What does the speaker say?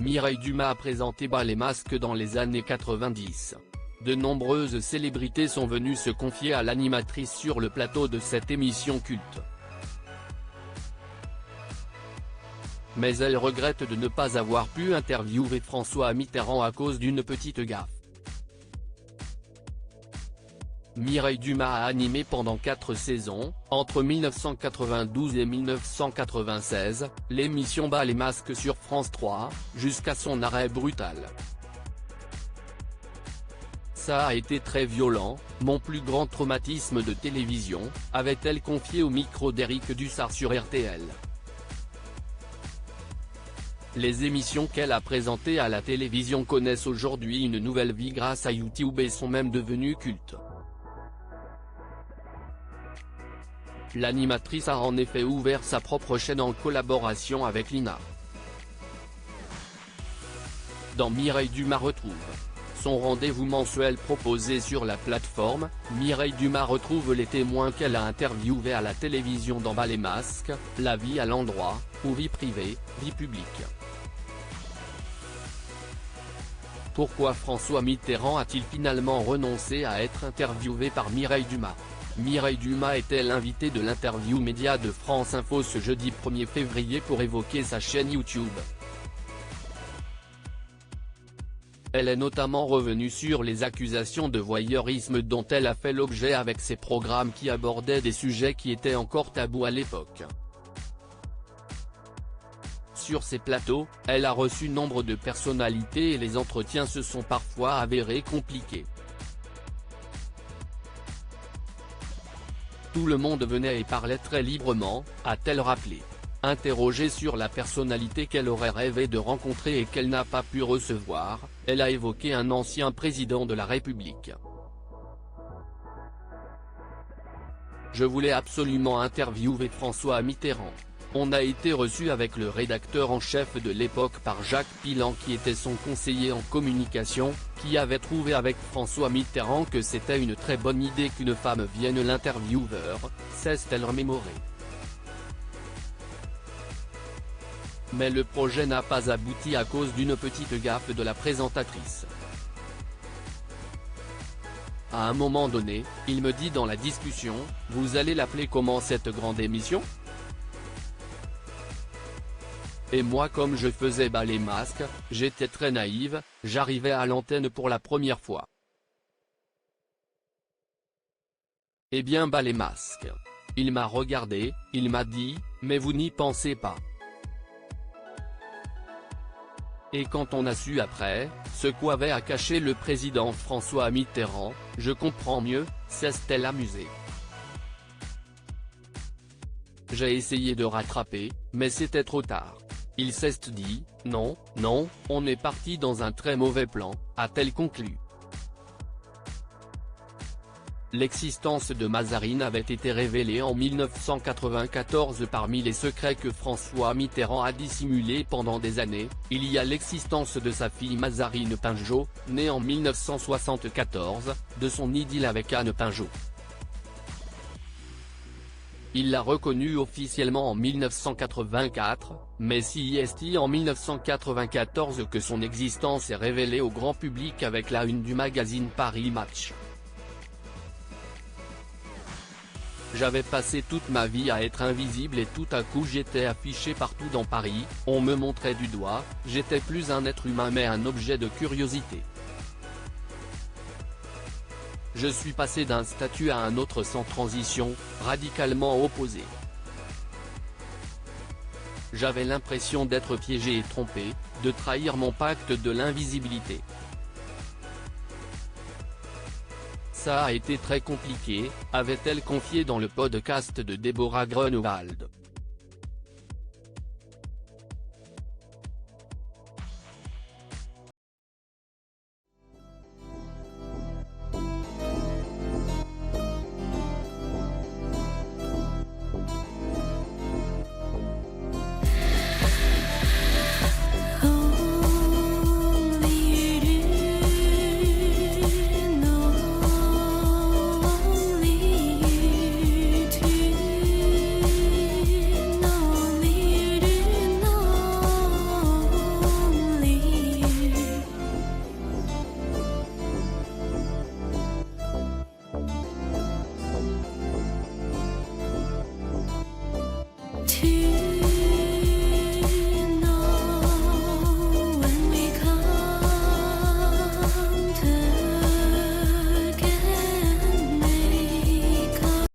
Mireille Dumas a présenté Bas les masques dans les années 90. De nombreuses célébrités sont venues se confier à l'animatrice sur le plateau de cette émission culte. Mais elle regrette de ne pas avoir pu interviewer François Mitterrand à cause d'une petite gaffe. Mireille Dumas a animé pendant 4 saisons, entre 1992 et 1996, l'émission Bas les masques sur France 3, jusqu'à son arrêt brutal. Ça a été très violent, mon plus grand traumatisme de télévision, avait-elle confié au micro d'Éric Dussart sur RTL. Les émissions qu'elle a présentées à la télévision connaissent aujourd'hui une nouvelle vie grâce à YouTube et sont même devenues cultes. L'animatrice a en effet ouvert sa propre chaîne en collaboration avec l'INA. Dans Mireille Dumas retrouve son rendez-vous mensuel proposé sur la plateforme, Mireille Dumas retrouve les témoins qu'elle a interviewés à la télévision dans Bas les masques, la vie à l'endroit, ou vie privée, vie publique. Pourquoi François Mitterrand a-t-il finalement renoncé à être interviewé par Mireille Dumas? Mireille Dumas était l'invitée de l'interview média de France Info ce jeudi 1er février pour évoquer sa chaîne YouTube. Elle est notamment revenue sur les accusations de voyeurisme dont elle a fait l'objet avec ses programmes qui abordaient des sujets qui étaient encore tabous à l'époque. Sur ces plateaux, elle a reçu nombre de personnalités et les entretiens se sont parfois avérés compliqués. Tout le monde venait et parlait très librement, a-t-elle rappelé. Interrogée sur la personnalité qu'elle aurait rêvé de rencontrer et qu'elle n'a pas pu recevoir, elle a évoqué un ancien président de la République. Je voulais absolument interviewer François Mitterrand. On a été reçu avec le rédacteur en chef de l'époque par Jacques Pilan qui était son conseiller en communication, qui avait trouvé avec François Mitterrand que c'était une très bonne idée qu'une femme vienne l'intervieweur, s'est-elle remémorée. Mais le projet n'a pas abouti à cause d'une petite gaffe de la présentatrice. À un moment donné, il me dit dans la discussion, « Vous allez l'appeler comment cette grande émission ?» Et moi comme je faisais Bas les masques, j'étais très naïve, j'arrivais à l'antenne pour la première fois. Eh bien Bas les masques. Il m'a regardé, il m'a dit, mais vous n'y pensez pas. Et quand on a su après, ce qu'avait à cacher le président François Mitterrand, je comprends mieux, s'est-elle amusée. J'ai essayé de rattraper, mais c'était trop tard. Il s'est dit, non, non, on est parti dans un très mauvais plan, a-t-elle conclu. L'existence de Mazarine avait été révélée en 1994 parmi les secrets que François Mitterrand a dissimulés pendant des années, il y a l'existence de sa fille Mazarine Pinjot, née en 1974, de son idylle avec Anne Pinjot. Il l'a reconnue officiellement en 1984, mais c'est en 1994 que son existence est révélée au grand public avec la une du magazine Paris Match. J'avais passé toute ma vie à être invisible et tout à coup j'étais affiché partout dans Paris, on me montrait du doigt, j'étais plus un être humain mais un objet de curiosité. Je suis passé d'un statut à un autre sans transition, radicalement opposé. J'avais l'impression d'être piégé et trompé, de trahir mon pacte de l'invisibilité. Ça a été très compliqué, avait-elle confié dans le podcast de Deborah Grunewald.